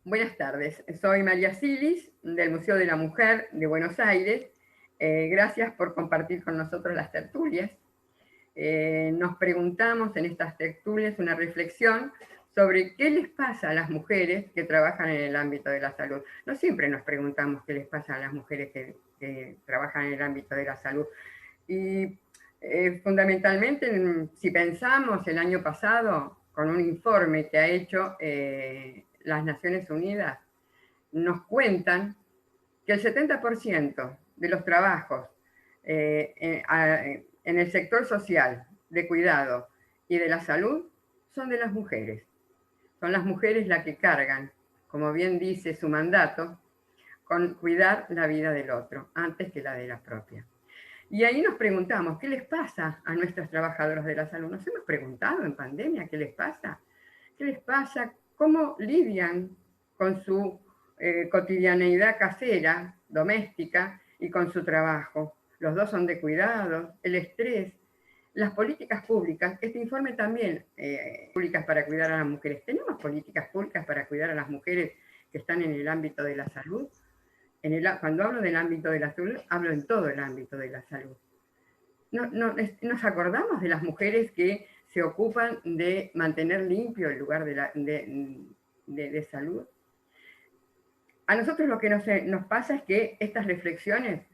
Buenas tardes, soy María Silis del Museo de la Mujer de Buenos Aires. Gracias por compartir con nosotros las tertulias. Nos preguntamos en estas tertulias una reflexión sobre qué les pasa a las mujeres que trabajan en el ámbito de la salud. No siempre nos preguntamos qué les pasa a las mujeres que trabajan en el ámbito de la salud. Y fundamentalmente, si pensamos el año pasado, con un informe que ha hecho las Naciones Unidas, nos cuentan que el 70% de los trabajos en el sector social, de cuidado y de la salud son de las mujeres. Son las mujeres las que cargan, como bien dice su mandato, con cuidar la vida del otro antes que la de la propia. Y ahí nos preguntamos, ¿qué les pasa a nuestras trabajadoras de la salud? ¿Nos hemos preguntado en pandemia qué les pasa? ¿Qué les pasa? ¿Cómo lidian con su cotidianeidad casera, doméstica, y con su trabajo? Los dos son de cuidados, el estrés, las políticas públicas. Este informe también, públicas para cuidar a las mujeres. ¿Tenemos políticas públicas para cuidar a las mujeres que están en el ámbito de la salud? Cuando hablo del ámbito de la salud, hablo en todo el ámbito de la salud. Nos acordamos de las mujeres que se ocupan de mantener limpio el lugar de salud. A nosotros lo que nos pasa es que estas reflexiones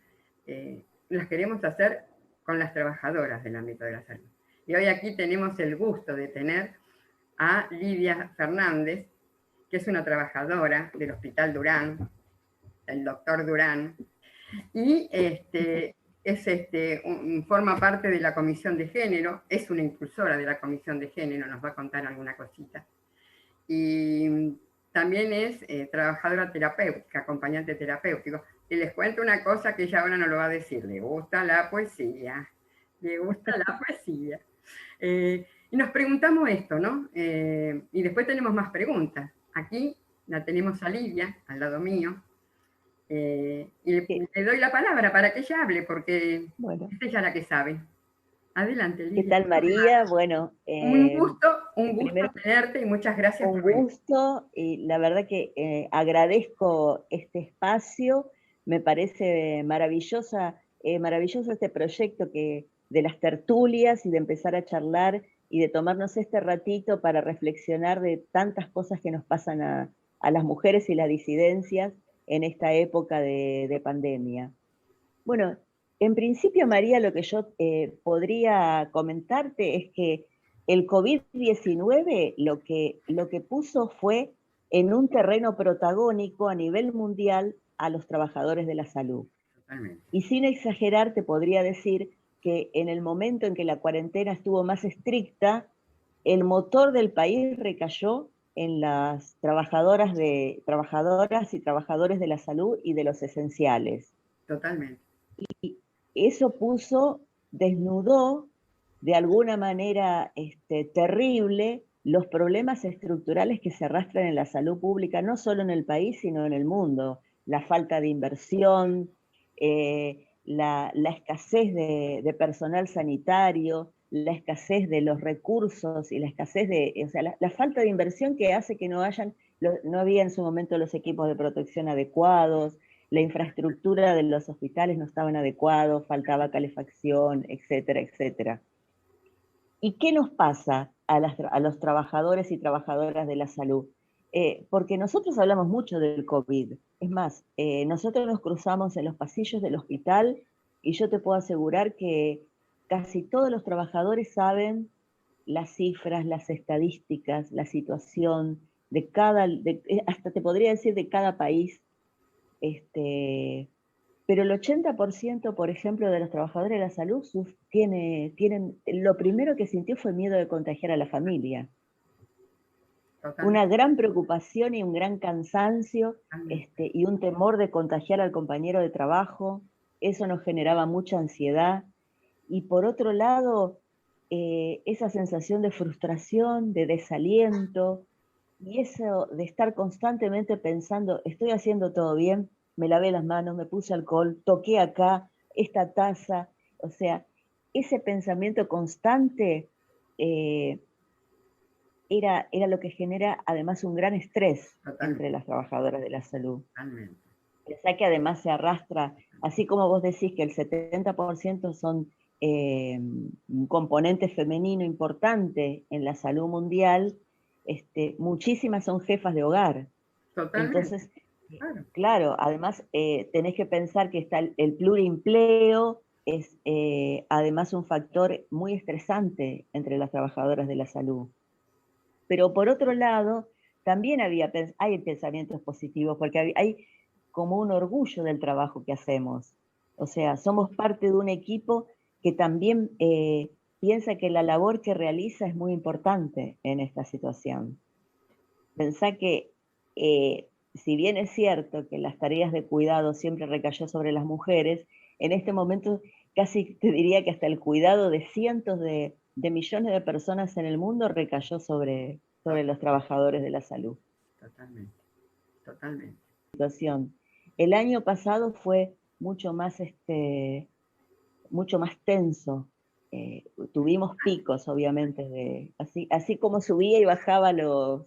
las queremos hacer con las trabajadoras del ámbito de la salud. Y hoy aquí tenemos el gusto de tener a Lidia Fernández, que es una trabajadora del Hospital Durán, el doctor Durán, y forma parte de la Comisión de Género, es una impulsora de la Comisión de Género, nos va a contar alguna cosita. Y también es trabajadora terapéutica, acompañante terapéutico. Y les cuento una cosa que ella ahora no lo va a decir, le gusta la poesía, le gusta la poesía. Y nos preguntamos esto, ¿no? Y después tenemos más preguntas. Aquí la tenemos a Lidia, al lado mío, y le doy la palabra para que ella hable, porque bueno, es ella la que sabe. Adelante, ¿qué Lidia. tal María? Bueno, Un gusto primero tenerte y muchas gracias un por venir. gusto y la verdad que agradezco este espacio, me parece maravilloso este proyecto de las tertulias y de empezar a charlar y de tomarnos este ratito para reflexionar de tantas cosas que nos pasan a las mujeres y las disidencias en esta época de pandemia. Bueno, en principio, María, lo que yo podría comentarte es que el COVID-19 lo que puso fue en un terreno protagónico a nivel mundial a los trabajadores de la salud. Totalmente. Y sin exagerar, te podría decir que en el momento en que la cuarentena estuvo más estricta, el motor del país recayó en las trabajadoras y trabajadores de la salud y de los esenciales. Totalmente. Y eso desnudó de alguna manera terrible los problemas estructurales que se arrastran en la salud pública, no solo en el país, sino en el mundo. La falta de inversión, la escasez de personal sanitario, la escasez de los recursos y la escasez o sea, la falta de inversión que hace que no había en su momento los equipos de protección adecuados, la infraestructura de los hospitales no estaban adecuados, faltaba calefacción, etcétera, etcétera. ¿Y qué nos pasa a los trabajadores y trabajadoras de la salud? Porque nosotros hablamos mucho del COVID. Es más, nosotros nos cruzamos en los pasillos del hospital y yo te puedo asegurar que casi todos los trabajadores saben las cifras, las estadísticas, la situación hasta te podría decir de cada país. Pero el 80%, por ejemplo, de los trabajadores de la salud lo primero que sintió fue miedo de contagiar a la familia. Totalmente. Una gran preocupación y un gran cansancio, y un temor de contagiar al compañero de trabajo. Eso nos generaba mucha ansiedad. Y por otro lado, esa sensación de frustración, de desaliento, y eso de estar constantemente pensando, estoy haciendo todo bien, me lavé las manos, me puse alcohol, toqué acá, esta taza, o sea, ese pensamiento constante era lo que genera además un gran estrés Totalmente, entre las trabajadoras de la salud. totalmente. Pensá que además se arrastra, así como vos decís que el 70% son un componente femenino importante en la salud mundial, muchísimas son jefas de hogar. Totalmente, Entonces, claro. claro, además tenés que pensar que está el pluriempleo, es además un factor muy estresante entre las trabajadoras de la salud. Pero por otro lado, también hay pensamientos positivos, porque hay como un orgullo del trabajo que hacemos. O sea, somos parte de un equipo que también piensa que la labor que realiza es muy importante en esta situación. Pensá que, si bien es cierto que las tareas de cuidado siempre recayó sobre las mujeres, en este momento casi te diría que hasta el cuidado de cientos de millones de personas en el mundo recayó sobre los trabajadores de la salud. Totalmente, totalmente. Situación. El año pasado fue mucho más tenso. Tuvimos picos, obviamente, así como subía y bajaba los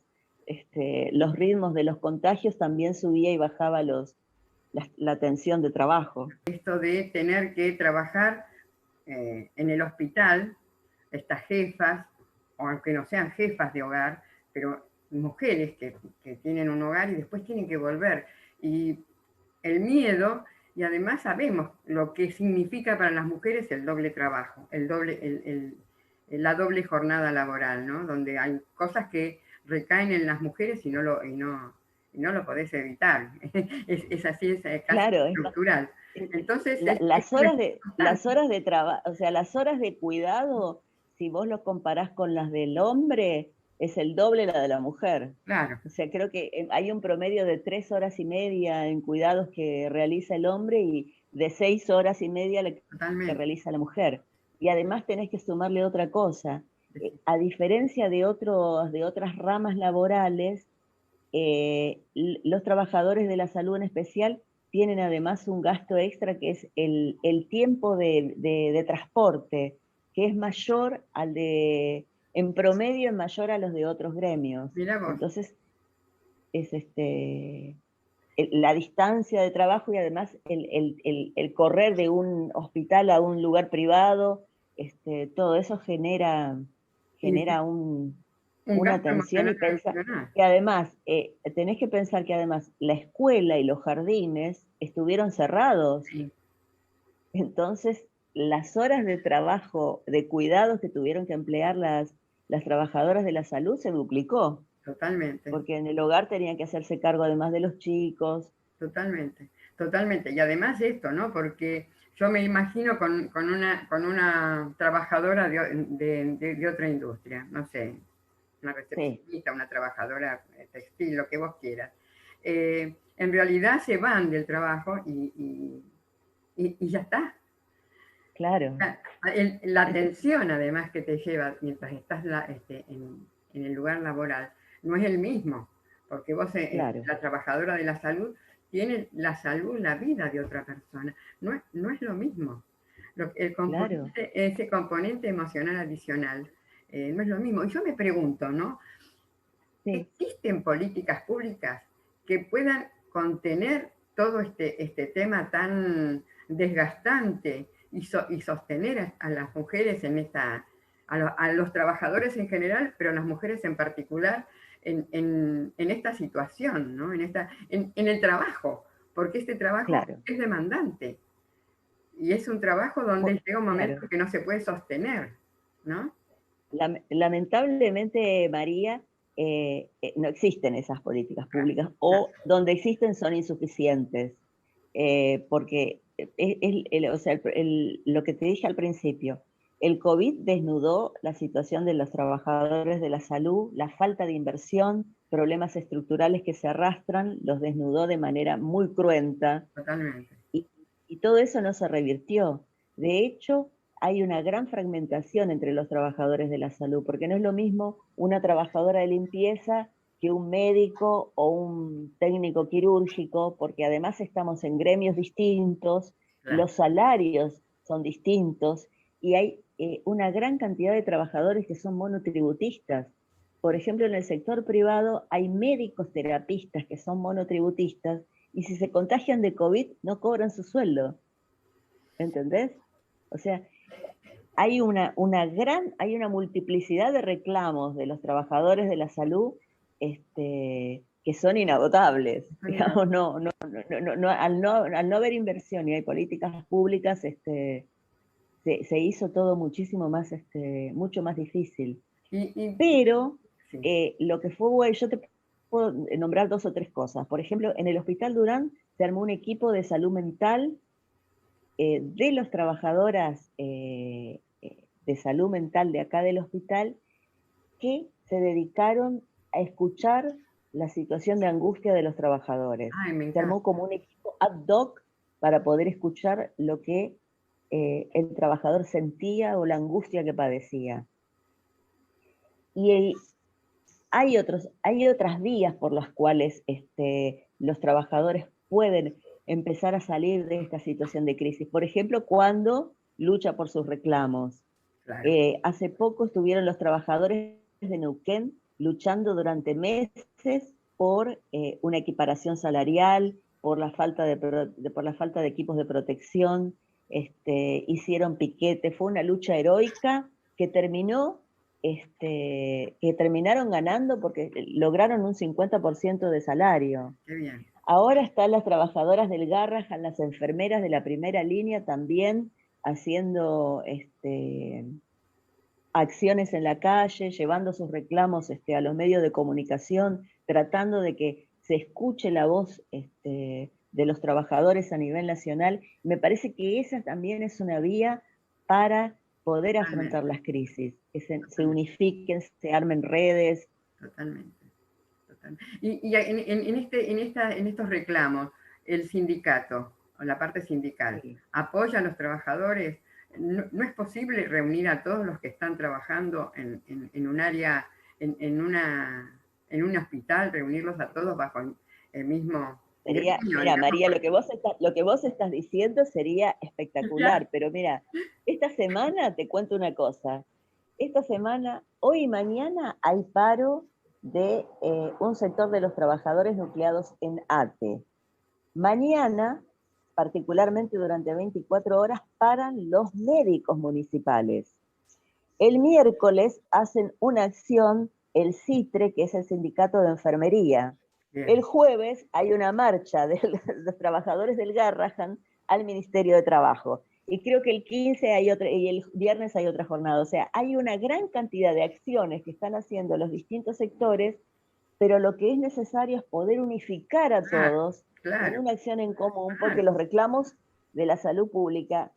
ritmos de los contagios, también subía y bajaba la tensión de trabajo. Esto de tener que trabajar en el hospital, estas jefas, o aunque no sean jefas de hogar, pero mujeres que tienen un hogar y después tienen que volver. Y el miedo, y además sabemos lo que significa para las mujeres el doble trabajo, la doble jornada laboral, ¿no? Donde hay cosas que recaen en las mujeres y no lo podés evitar. Es así, es casi Claro, estructural. Entonces, las horas de trabajo, o sea, las horas de cuidado, si vos lo comparás con las del hombre, es el doble la de la mujer. claro, O sea, creo que hay un promedio de 3 horas y media en cuidados que realiza el hombre y de 6 horas y media que totalmente. realiza la mujer. Y además tenés que sumarle otra cosa. A diferencia de otras ramas laborales, los trabajadores de la salud en especial tienen además un gasto extra que es el tiempo de transporte, que es mayor en promedio es mayor a los de otros gremios. Mira vos, Entonces, es la distancia de trabajo y además el correr de un hospital a un lugar privado, todo eso y genera un una gasto tensión emocional y pensa adicional. que además, tenés que pensar que además la escuela y los jardines estuvieron cerrados, Sí, entonces las horas de trabajo, de cuidados que tuvieron que emplear las trabajadoras de la salud se duplicó, totalmente. porque en el hogar tenían que hacerse cargo además de los chicos. Totalmente, totalmente. Y además esto, ¿no? Porque yo me imagino con una trabajadora de otra industria, no sé, una Sí, recepcionista, una trabajadora textil, lo que vos quieras. En realidad se van del trabajo y ya está. claro, La tensión además que te lleva mientras estás en el lugar laboral no es el mismo, porque vos, claro, la trabajadora de la salud, tiene la salud, la vida de otra persona. No es lo mismo. claro. Ese componente emocional adicional no es lo mismo. Y yo me pregunto, ¿no? Sí, ¿Existen políticas públicas que puedan contener todo este tema tan desgastante y sostener a las mujeres a los trabajadores en general, pero a las mujeres en particular, en esta situación, ¿no? En el trabajo, porque este trabajo claro. es demandante y es un trabajo donde llega un Claro. momento que no se puede sostener, ¿no? Lamentablemente, María, no existen esas políticas Claro, públicas o donde existen son insuficientes, porque o sea, lo que te dije al principio, el COVID desnudó la situación de los trabajadores de la salud, la falta de inversión, problemas estructurales que se arrastran, los desnudó de manera muy cruenta totalmente. y, y todo eso no se revirtió. De hecho, hay una gran fragmentación entre los trabajadores de la salud, porque no es lo mismo una trabajadora de limpieza que un médico o un técnico quirúrgico, porque además estamos en gremios distintos, Claro. los salarios son distintos y hay una gran cantidad de trabajadores que son monotributistas. por ejemplo, en el sector privado hay médicos terapistas que son monotributistas y si se contagian de COVID no cobran su sueldo. ¿Entendés? O sea, hay una multiplicidad de reclamos de los trabajadores de la salud que son inagotables. Digamos, al no haber inversión y hay políticas públicas, se hizo todo muchísimo más, mucho más difícil. Pero sí. Lo que fue, yo te puedo nombrar 2 o 3 cosas. Por ejemplo, en el Hospital Durán se armó un equipo de salud mental de las trabajadoras de salud mental de acá del hospital que se dedicaron a escuchar la situación de angustia de los trabajadores. Se armó como un equipo ad hoc para poder escuchar lo que el trabajador sentía o la angustia que padecía. Y hay otras vías por las cuales los trabajadores pueden empezar a salir de esta situación de crisis. Por ejemplo, cuando lucha por sus reclamos. Claro. Hace poco estuvieron los trabajadores de Neuquén luchando durante meses por una equiparación salarial, por la falta de equipos de protección, hicieron piquete, fue una lucha heroica que terminaron ganando porque lograron un 50% de salario. Qué bien. Ahora están las trabajadoras del Garrahan, las enfermeras de la primera línea también haciendo acciones en la calle, llevando sus reclamos a los medios de comunicación, tratando de que se escuche la voz de los trabajadores a nivel nacional. Me parece que esa también es una vía para poder afrontar las crisis, que se unifiquen, se armen redes. Totalmente. Y en estos reclamos, el sindicato, o la parte sindical, sí, apoya a los trabajadores. ¿No es posible reunir a todos los que están trabajando en un área, en un hospital, reunirlos a todos bajo el mismo... Mira, María, lo que vos estás diciendo sería espectacular, pero mira, esta semana te cuento una cosa. Esta semana, hoy y mañana, hay paro de un sector de los trabajadores nucleados en ATE. Mañana, particularmente durante 24 horas, paran los médicos municipales. El miércoles hacen una acción el CITRE, que es el Sindicato de Enfermería. Bien. El jueves hay una marcha de los trabajadores del Garrahan al Ministerio de Trabajo. Y creo que el 15 hay otra, y el viernes hay otra jornada. O sea, hay una gran cantidad de acciones que están haciendo los distintos sectores, pero lo que es necesario es poder unificar a todos en una acción en común, porque los reclamos de la salud pública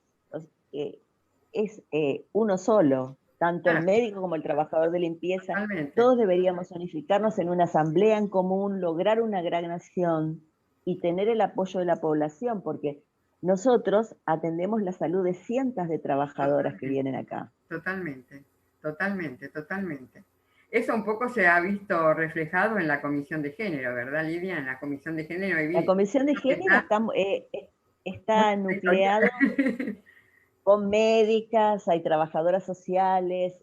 es uno solo. Tanto el médico como el trabajador de limpieza, totalmente, todos deberíamos unificarnos en una asamblea en común, lograr una gran acción y tener el apoyo de la población, porque nosotros atendemos la salud de cientos de trabajadoras que vienen acá. Totalmente. Eso un poco se ha visto reflejado en la Comisión de Género, ¿verdad, Lidia? En la Comisión de Género. La Comisión de Género está nucleado con médicas, hay trabajadoras sociales,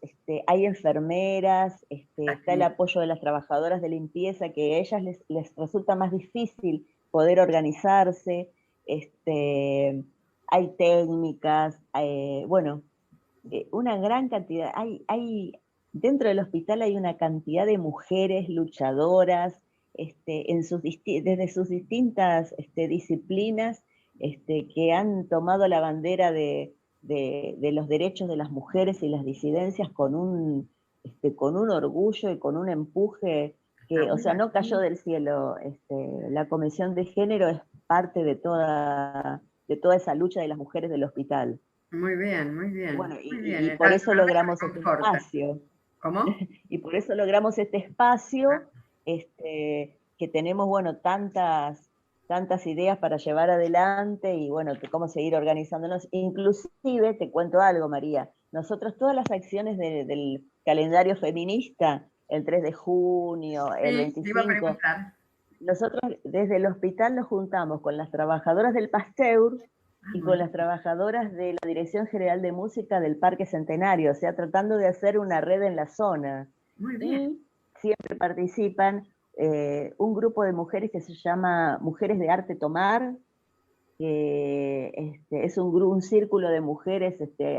hay enfermeras, está el apoyo de las trabajadoras de limpieza, que a ellas les resulta más difícil poder organizarse, hay técnicas, una gran cantidad, dentro del hospital hay una cantidad de mujeres luchadoras, desde sus distintas disciplinas, que han tomado la bandera de los derechos de las mujeres y las disidencias con un orgullo y con un empuje que, o sea, no cayó del cielo. La Comisión de Género es parte de toda esa lucha de las mujeres del hospital. Muy bien. Bueno, muy bien. Y por eso logramos este espacio. ¿Cómo? Y por eso logramos este espacio, que tenemos, tantas ideas para llevar adelante y cómo seguir organizándonos. Inclusive, te cuento algo, María, nosotros todas las acciones del calendario feminista, el 3 de junio, el 25, te iba a preguntar. Nosotros desde el hospital nos juntamos con las trabajadoras del Pasteur y con las trabajadoras de la Dirección General de Música del Parque Centenario, o sea, tratando de hacer una red en la zona. Muy bien. Y siempre participan un grupo de mujeres que se llama Mujeres de Arte Tomar, que es un círculo de mujeres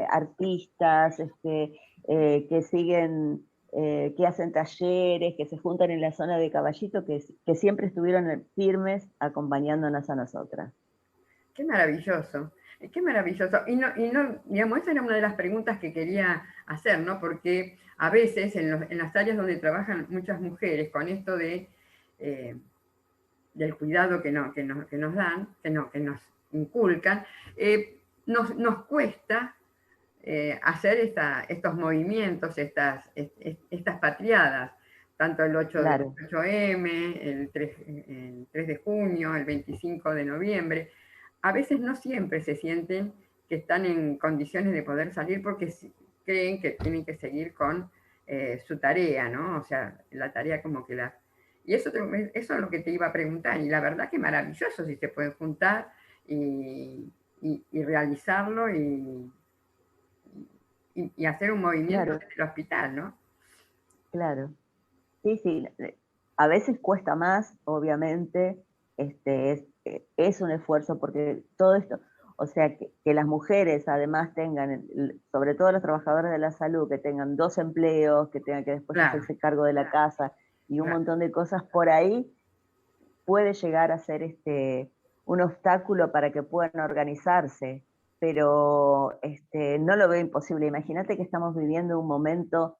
artistas que siguen, que hacen talleres, que se juntan en la zona de Caballito, que siempre estuvieron firmes acompañándonos a nosotras. Qué maravilloso, qué maravilloso. Y no, digamos, esa era una de las preguntas que quería hacer, ¿no? Porque a veces en las áreas donde trabajan muchas mujeres, con esto del cuidado que nos dan, que nos inculcan, nos cuesta hacer estos movimientos, estas patriadas, tanto el Claro. 8M, el 3 de junio, el 25 de noviembre. A veces no siempre se sienten que están en condiciones de poder salir porque creen que tienen que seguir con su tarea, ¿no? O sea, la tarea como que la... Y eso es lo que te iba a preguntar, y la verdad que maravilloso si se pueden juntar y realizarlo y hacer un movimiento Claro, desde el hospital, ¿no? claro. Sí, sí. A veces cuesta más, obviamente, es un esfuerzo porque todo esto, o sea, que las mujeres además tengan, sobre todo los trabajadores de la salud, que tengan 2 empleos, que tengan que después Claro, hacerse cargo de la casa y un claro. montón de cosas por ahí, puede llegar a ser un obstáculo para que puedan organizarse, pero no lo veo imposible. Imagínate que estamos viviendo un momento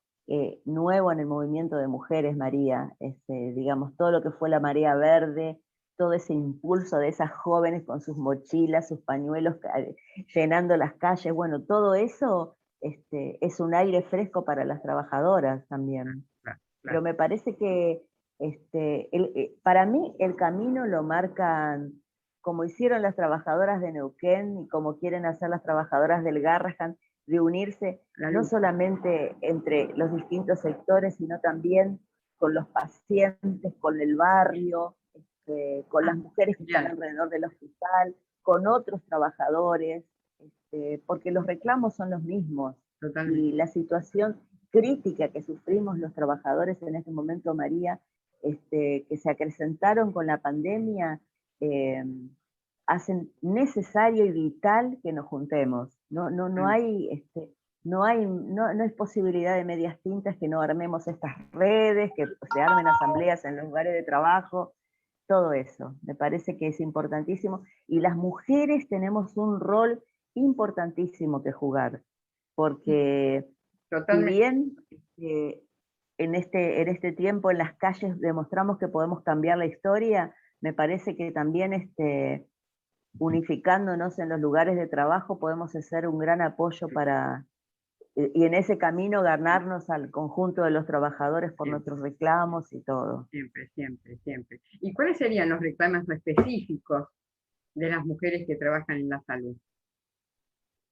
nuevo en el movimiento de mujeres, María. Digamos, todo lo que fue la marea verde, todo ese impulso de esas jóvenes con sus mochilas, sus pañuelos, llenando las calles, bueno, todo eso es un aire fresco para las trabajadoras también. Claro, Pero claro. me parece que para mí el camino lo marcan como hicieron las trabajadoras de Neuquén y como quieren hacer las trabajadoras del Garrahan, de unirse La no lucha. solamente entre los distintos sectores, sino también con los pacientes, con el barrio, con Ah, las mujeres que están genial, alrededor del hospital, con otros trabajadores, porque los reclamos son los mismos totalmente. y la situación crítica que sufrimos los trabajadores en este momento, María, que se acrecentaron con la pandemia, eh, hacen necesario y vital que nos juntemos. No Mm, hay, no es posibilidad de medias tintas que no armemos estas redes, que se armen asambleas en los lugares de trabajo, todo eso. Me parece que es importantísimo. Y las mujeres tenemos un rol importantísimo que jugar, porque si totalmente. bien en este tiempo en las calles demostramos que podemos cambiar la historia, me parece que también unificándonos en los lugares de trabajo podemos hacer un gran apoyo para, y en ese camino ganarnos al conjunto de los trabajadores por Siempre, nuestros reclamos y todo. siempre, siempre, siempre. ¿Y cuáles serían los reclamos específicos de las mujeres que trabajan en la salud?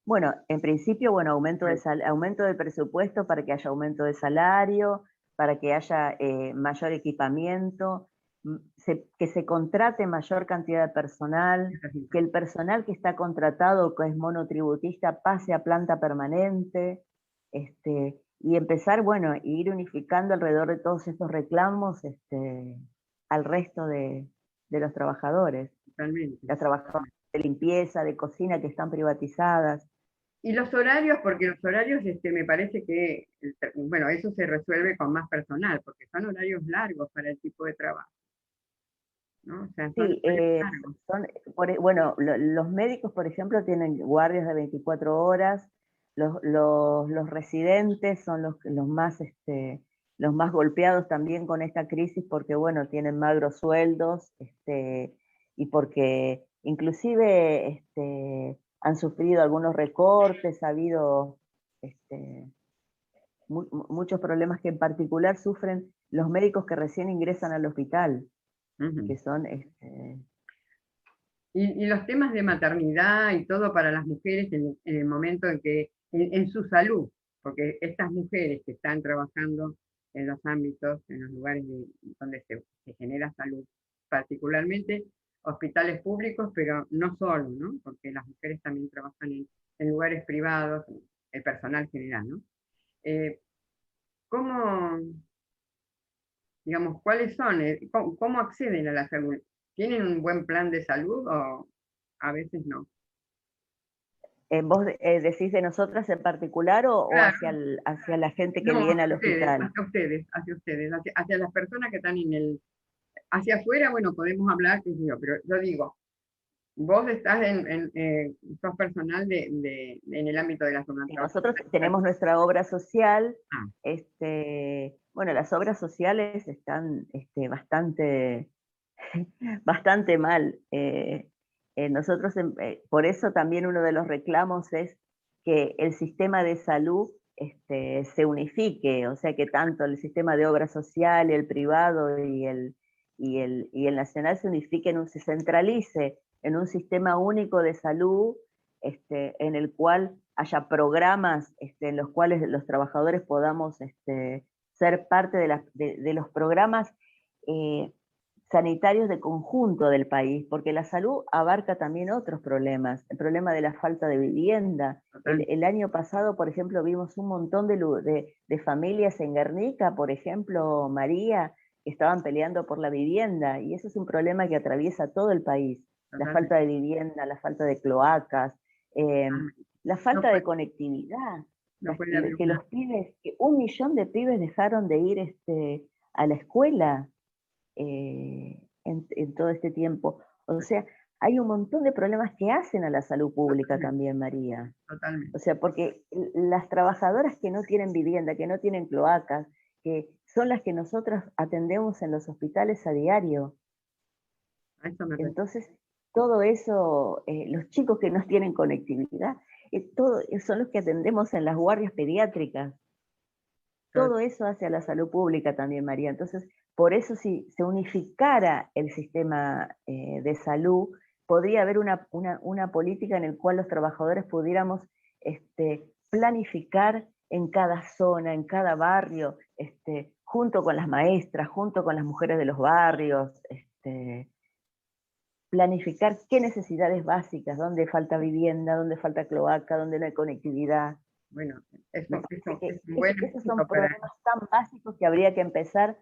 Bueno, en principio, bueno, Bueno, aumento del presupuesto para que haya aumento de salario, para que haya mayor equipamiento, que se contrate mayor cantidad de personal, eso es que el importante. personal que está contratado, que es monotributista, pase a planta permanente, y empezar, bueno, ir unificando alrededor de todos estos reclamos al resto de los trabajadores, Totalmente. las trabajadoras de limpieza, de cocina que están privatizadas. Y los horarios, porque los horarios me parece que, bueno, eso se resuelve con más personal, porque son horarios largos para el tipo de trabajo, ¿no? O sea, son Sí, horarios largos. bueno, los médicos, por ejemplo, tienen guardias de 24 horas, los residentes son los más golpeados también con esta crisis porque, bueno, tienen magros sueldos, y porque inclusive han sufrido algunos recortes, ha habido este, muchos problemas que en particular sufren los médicos que recién ingresan al hospital, Ujú. que son Y los temas de maternidad y todo para las mujeres en el momento en que, en su salud, porque estas mujeres que están trabajando en los ámbitos, en los lugares donde se genera salud, particularmente hospitales públicos, pero no solo, ¿no? Porque las mujeres también trabajan en lugares privados, el personal general, ¿no? Eh, ¿cómo, digamos, ¿cuáles son? ¿Cómo acceden a la salud? ¿Tienen un buen plan de salud o a veces no? ¿Vos decís de nosotras en particular o Claro, hacia, hacia la gente que no, viene al hacia ustedes, hospital? hacia ustedes, hacia las personas que están en el, hacia afuera, bueno, podemos hablar, qué sé yo, pero yo digo, vos estás sos personal en el ámbito de la zona Sí, trabajo. nosotros tenemos nuestra obra social. Ah, Bueno, las obras sociales están bastante, bastante mal. Nosotros, por eso también uno de los reclamos es que el sistema de salud se unifique, o sea, que tanto el sistema de obra social, el privado y el nacional se unifiquen, se centralice en un sistema único de salud, en el cual haya programas en los cuales los trabajadores podamos ser parte de los programas eh, sanitarios de conjunto del país, porque la salud abarca también otros problemas, el problema de la falta de vivienda. total, El año pasado, por ejemplo, vimos un montón de familias en Guernica, por ejemplo, María, que estaban peleando por la vivienda, y eso es un problema que atraviesa todo el país, la totalmente, falta de vivienda, la falta de cloacas, eh, totalmente. la No falta de puede, conectividad, no puede haber que una, los pibes, que 1 millón de pibes dejaron de ir a la escuela en todo este tiempo. O sea, hay un montón de problemas que hacen a la salud pública totalmente, también, María. O totalmente. sea, porque las trabajadoras que no tienen vivienda, que no tienen cloacas, que son las que nosotros atendemos en los hospitales a diario. A eso me refiero. Entonces, todo eso, los chicos que no tienen conectividad, son los que atendemos en las guardias pediátricas. Todo eso hacia la salud pública también, María. Entonces, por eso si se unificara el sistema de salud, podría haber una política en la cual los trabajadores pudiéramos planificar en cada zona, en cada barrio, junto con las maestras, junto con las mujeres de los barrios, planificar qué necesidades básicas, dónde falta vivienda, dónde falta cloaca, dónde no hay conectividad. Bueno, Me eso, parece eso que es un buen esos son ejemplo para, problemas tan básicos que habría que empezar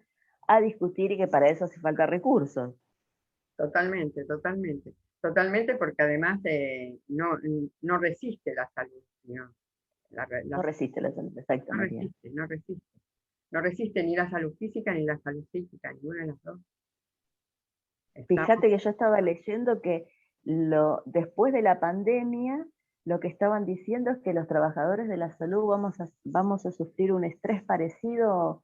a discutir y que para eso hace falta recursos. totalmente, totalmente. Totalmente porque además no resiste la salud, ¿no? No resiste la salud, exacto, No María. resiste, no resiste. No resiste ni la salud física ni la salud psíquica, ninguna de las dos. Estamos, Fíjate que yo estaba leyendo que después de la pandemia, lo que estaban diciendo es que los trabajadores de la salud vamos a sufrir un estrés parecido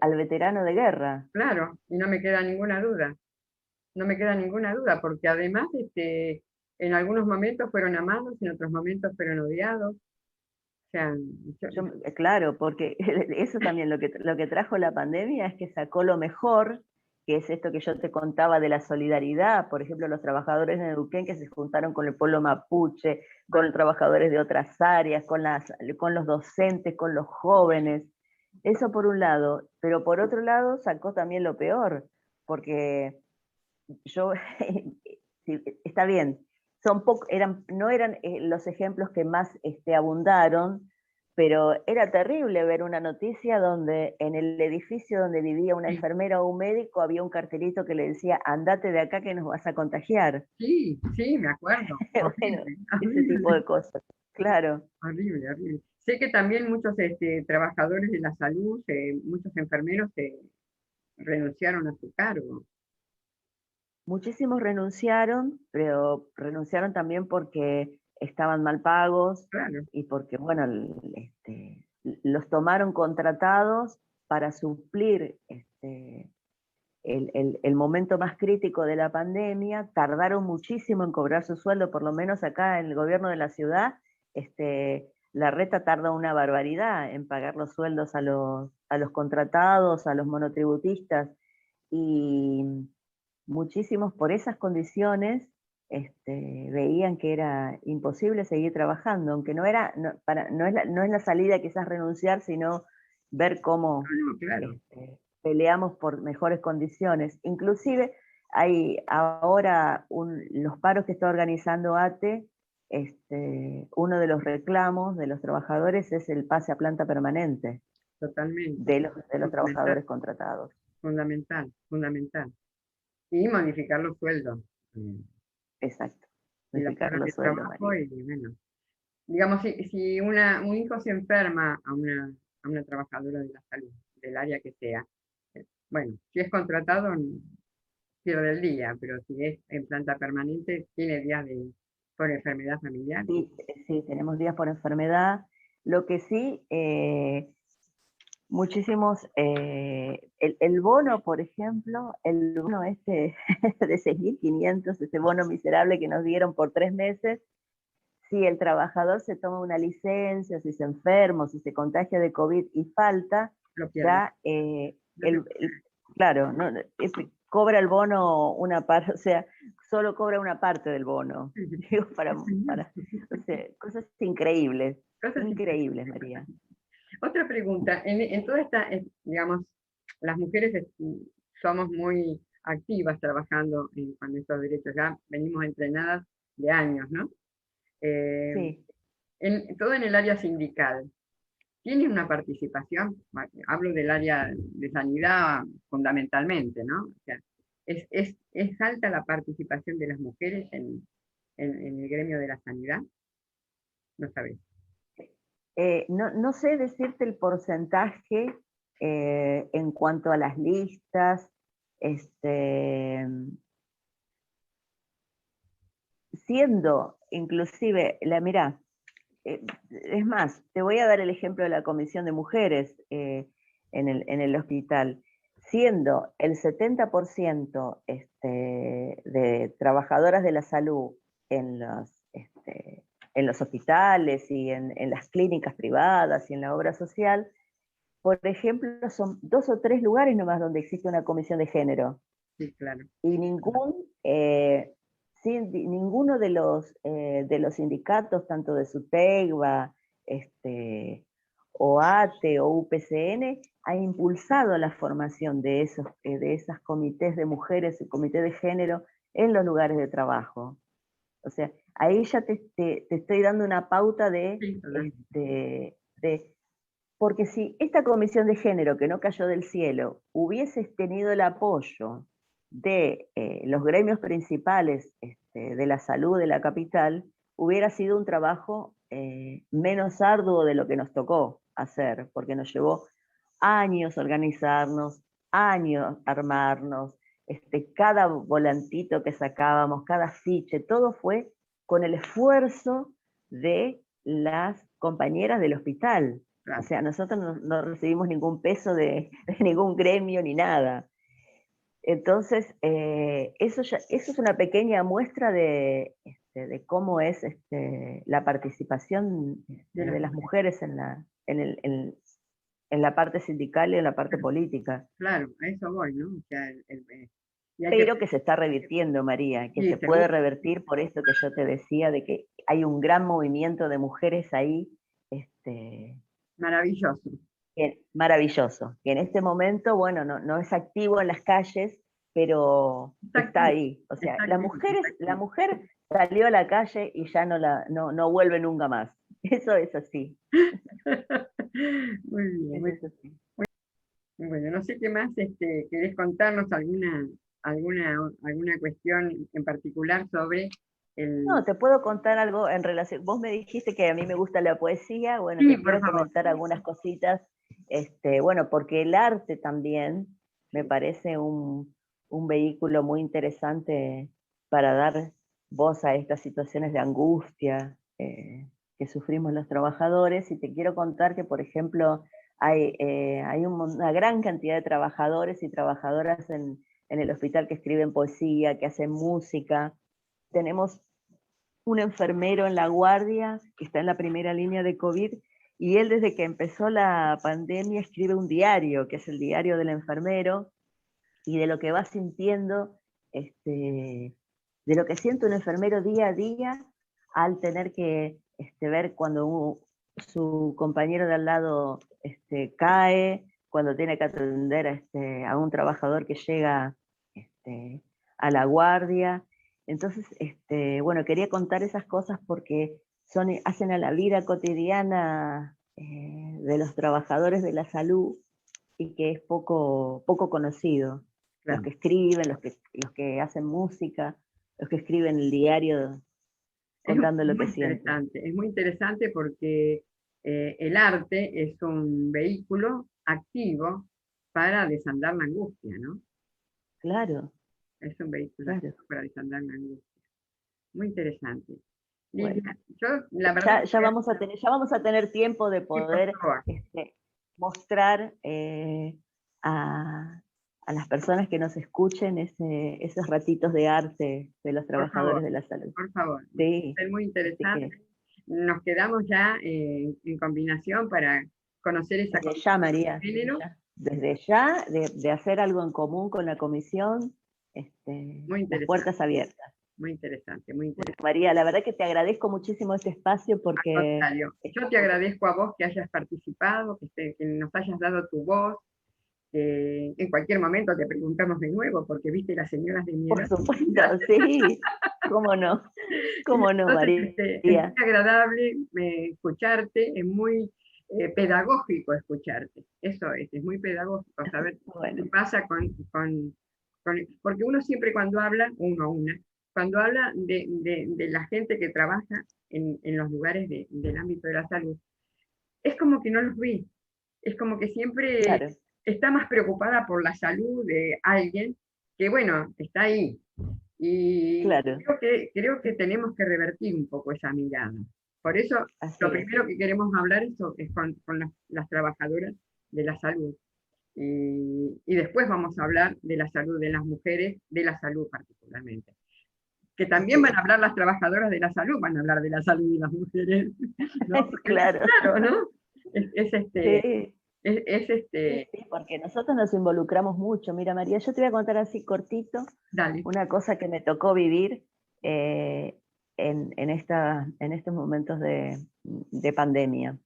al veterano de guerra. claro, y no me queda ninguna duda, no me queda ninguna duda, porque además en algunos momentos fueron amados, en otros momentos fueron odiados. O sea, yo- Claro, porque eso también lo que trajo la pandemia es que sacó lo mejor, que es esto que yo te contaba de la solidaridad, por ejemplo, los trabajadores de Neuquén que se juntaron con el pueblo mapuche, con bueno, los trabajadores de otras áreas, con los docentes, con los jóvenes. Eso por un lado, pero por otro lado sacó también lo peor, porque yo, sí, está bien, no eran los ejemplos que más abundaron, pero era terrible ver una noticia donde en el edificio donde vivía una sí, enfermera o un médico había un cartelito que le decía, andate de acá que nos vas a contagiar. sí, sí, me acuerdo. Bueno, Horrible, ese tipo horrible, de cosas. Claro. horrible, horrible. Sé que también muchos trabajadores de la salud, muchos enfermeros renunciaron a su cargo. Muchísimos renunciaron, pero renunciaron también porque estaban mal pagos Claro, y porque, bueno, los tomaron contratados para suplir el momento más crítico de la pandemia. Tardaron muchísimo en cobrar su sueldo, por lo menos acá en el gobierno de la ciudad. La reta tarda una barbaridad en pagar los sueldos a los contratados, a los monotributistas, y muchísimos por esas condiciones veían que era imposible seguir trabajando, aunque no es la salida quizás renunciar, sino ver cómo no, no, claro. peleamos por mejores condiciones. Inclusive hay ahora los paros que está organizando ATE, uno de los reclamos de los trabajadores es el pase a planta permanente. totalmente. de los Fundamental, trabajadores contratados. fundamental, fundamental. Y modificar los sueldos. Exacto, Y las modificar horas de los sueldos, trabajo María. y bueno. Digamos, si un hijo se enferma a una trabajadora de la salud, del área que sea, bueno, si es contratado, pierde el día, pero si es en planta permanente, tiene días por enfermedad familiar. Sí, sí, tenemos días por enfermedad. Lo que sí, muchísimos, el bono, por ejemplo, el bono este de 6.500, ese bono miserable que nos dieron por 3 meses, si el trabajador se toma una licencia, si se enferma, si se contagia de COVID y falta, Lo pierde. ya, claro, no, cobra el bono una parte, o sea, solo cobra una parte del bono. Digo, o sea, cosas increíbles, Cosas increíbles, María. Otra pregunta, en toda esta, digamos, las mujeres somos muy activas trabajando con estos derechos, ya venimos entrenadas de años, ¿no? Sí. Todo en el área sindical. ¿Tiene una participación? Hablo del área de sanidad fundamentalmente, ¿no? O sea, ¿es alta la participación de las mujeres en el gremio de la sanidad? No sabés. No sé decirte el porcentaje en cuanto a las listas, siendo inclusive, mirá, es más, te voy a dar el ejemplo de la Comisión de Mujeres en el hospital. Siendo el 70% de trabajadoras de la salud en en los hospitales y en las clínicas privadas y en la obra social, por ejemplo, son 2 o 3 lugares nomás donde existe una comisión de género. Sí, claro. Y ninguno de los sindicatos, tanto de SUTEGBA, OATE o UPCN, ha impulsado la formación de esas comités de mujeres y comités de género en los lugares de trabajo. O sea, ahí ya te estoy dando una pauta Sí, porque si esta comisión de género que no cayó del cielo hubiese tenido el apoyo de los gremios principales de la salud de la capital, hubiera sido un trabajo menos arduo de lo que nos tocó hacer, porque nos llevó años organizarnos, años armarnos, cada volantito que sacábamos, cada fiche, todo fue con el esfuerzo de las compañeras del hospital. claro. O sea, nosotros no recibimos ningún peso de ningún gremio ni nada. Entonces, eso es una pequeña muestra de cómo es la participación de las mujeres en la parte sindical y en la parte política. Claro, a eso voy, ¿no? O sea, y hay Pero que se está revirtiendo, María, que sí, se seguro, puede revertir por esto que yo te decía, de que hay un gran movimiento de mujeres ahí, maravilloso. maravilloso, que en este momento, bueno, no es activo en las calles, pero Está está activo, ahí. O sea, está activo, está la activo. mujer salió a la calle y ya no vuelve nunca más. Eso es así. Muy bien, Eso es así. bueno, no sé qué más querés contarnos alguna cuestión en particular sobre No, el... te puedo contar algo en relación. Vos me dijiste que a mí me gusta la poesía, bueno, Sí, te por quiero favor. comentar algunas cositas, bueno, porque el arte también me parece un vehículo muy interesante para dar voz a estas situaciones de angustia que sufrimos los trabajadores. Y te quiero contar que, por ejemplo, hay una gran cantidad de trabajadores y trabajadoras en el hospital que escriben poesía, que hacen música. Tenemos un enfermero en la guardia que está en la primera línea de COVID y él desde que empezó la pandemia escribe un diario, que es el diario del enfermero, y de lo que va sintiendo, de lo que siente un enfermero día a día al tener que ver cuando su compañero de al lado cae, cuando tiene que atender a un trabajador que llega a la guardia. Entonces, bueno, quería contar esas cosas porque hacen a la vida cotidiana de los trabajadores de la salud y que es poco conocido. Claro. Los que escriben, los que hacen música, los que escriben el diario contando lo que sienten. Es muy interesante porque el arte es un vehículo activo para desandar la angustia, ¿no? Claro, Es un vehículo claro. activo para desandar la angustia. Muy interesante. Bueno, Lilia, yo la verdad ya vamos a tener tiempo de sí, por poder favor, mostrar a las personas que nos escuchen esos ratitos de arte de los por favor, trabajadores de la salud. por favor. Sí, Es muy así que interesante. Nos quedamos ya en combinación para conocer esa desde ya, María, género. desde ya, de hacer algo en común con la comisión, Muy las interesante, puertas abiertas. muy interesante, muy Bueno, interesante. María, la verdad que te agradezco muchísimo este espacio Al porque contrario, yo te estamos, agradezco a vos que hayas participado, que nos hayas dado tu voz. En cualquier momento te preguntamos de nuevo, porque viste las señoras de mi por edad. supuesto, sí, Y cómo no, entonces es muy María. agradable escucharte, es muy pedagógico escucharte. Eso es muy pedagógico saber qué Bueno, pasa porque uno siempre cuando habla, una, cuando habla de la gente que trabaja en los lugares del ámbito de la salud, es como que no los ve, es como que siempre claro, está más preocupada por la salud de alguien que, bueno, está ahí. Y claro, creo que tenemos que revertir un poco esa mirada. Por eso, así lo es. primero que queremos hablar es con las trabajadoras de la salud. Y después vamos a hablar de la salud de las mujeres, de la salud particularmente. Que también Así van a es. hablar las trabajadoras de la salud, van a hablar de la salud de las mujeres, ¿no? Porque, Claro, claro, ¿no? Es este, sí, es sí, este, sí, porque nosotros nos involucramos mucho. Mira, María, yo te voy a contar así cortito dale, una cosa que me tocó vivir en estos momentos de pandemia.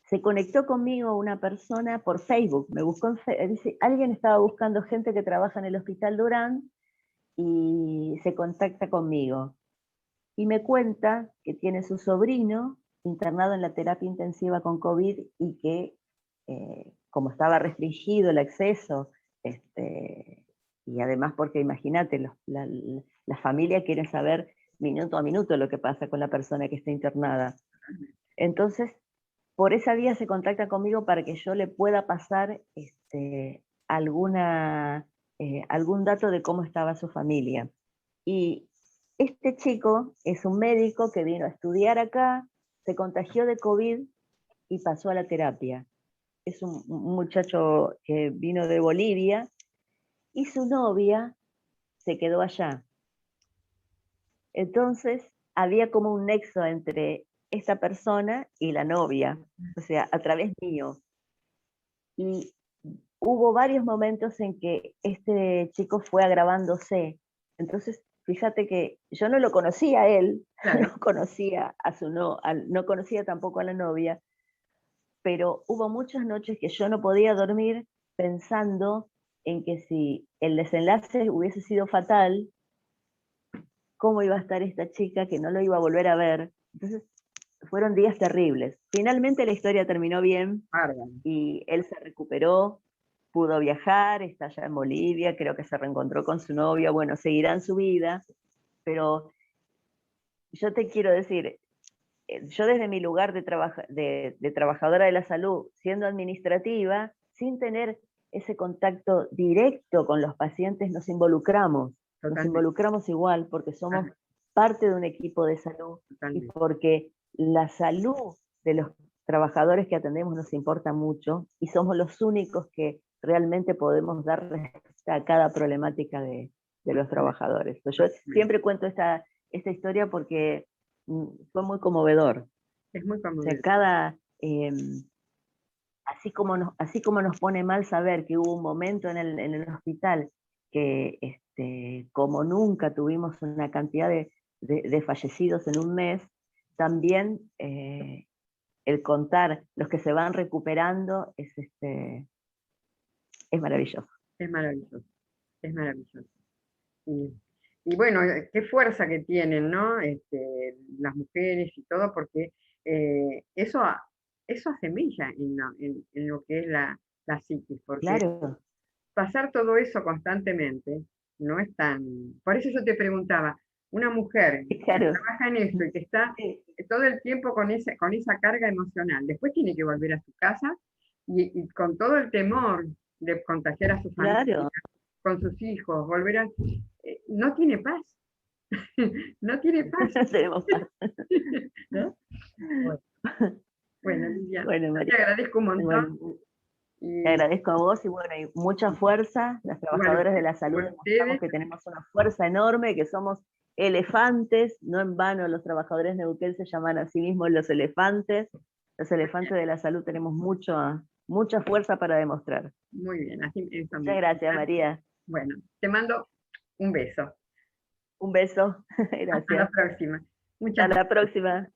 Se conectó conmigo una persona por Facebook, me buscó dice, alguien estaba buscando gente que trabaja en el Hospital Durán y se contacta conmigo. Y me cuenta que tiene su sobrino internado en la terapia intensiva con COVID y que como estaba restringido el acceso, y además porque imagínate, la familia quiere saber minuto a minuto lo que pasa con la persona que está internada. Entonces, por esa vía se contacta conmigo para que yo le pueda pasar algún dato de cómo estaba su familia. Y este chico es un médico que vino a estudiar acá, se contagió de COVID y pasó a la terapia. Es un muchacho que vino de Bolivia y su novia se quedó allá. Entonces había como un nexo entre esta persona y la novia, o sea, a través mío. Y hubo varios momentos en que este chico fue agravándose. Entonces, fíjate que yo no lo conocía a él, claro, no conocía a no conocía tampoco a la novia, pero hubo muchas noches que yo no podía dormir pensando en que si el desenlace hubiese sido fatal, cómo iba a estar esta chica que no lo iba a volver a ver. Entonces, fueron días terribles. Finalmente la historia terminó bien bárbaro. y él se recuperó, pudo viajar, está allá en Bolivia, creo que se reencontró con su novia, bueno, seguirán su vida, pero yo te quiero decir, yo desde mi lugar de trabajadora de la salud, siendo administrativa, sin tener ese contacto directo con los pacientes, nos Totalmente, involucramos igual porque somos totalmente, parte de un equipo de salud y totalmente. porque la salud de los trabajadores que atendemos nos importa mucho y somos los únicos que realmente podemos dar respuesta a cada problemática de los trabajadores. Yo siempre cuento esta historia porque fue muy conmovedor. Es muy O sea, conmovedor. así como nos pone mal saber que hubo un momento en el hospital que como nunca tuvimos una cantidad de fallecidos en un mes, también el contar los que se van recuperando es maravilloso. Es maravilloso, es maravilloso. Y, y bueno, qué fuerza que tienen, ¿no? Las mujeres y todo, porque eso eso semilla en lo que es la psiquis, porque Claro, pasar todo eso constantemente no es tan... Por eso yo te preguntaba, una mujer que claro. trabaja en esto y que está Sí, todo el tiempo con esa carga emocional, después tiene que volver a su casa y con todo el temor de contagiar a su familia, claro. con sus hijos, volver a... no tiene paz, no tiene paz, No tenemos paz. ¿no? Bueno, bueno, Lidia, Bueno, yo María, te agradezco un montón bueno, te y agradezco a vos y bueno, y mucha fuerza. Las trabajadoras de la salud igual demostramos ustedes, que tenemos una fuerza enorme, que somos elefantes, no en vano los trabajadores de Neuquén se llaman a sí mismos los elefantes. Los elefantes de la salud tenemos mucha fuerza para demostrar. muy bien, así eso Muchas mismo. gracias, María. Bueno, te mando un beso. Un beso. Hasta la Gracias. próxima. Hasta Muchas la próxima.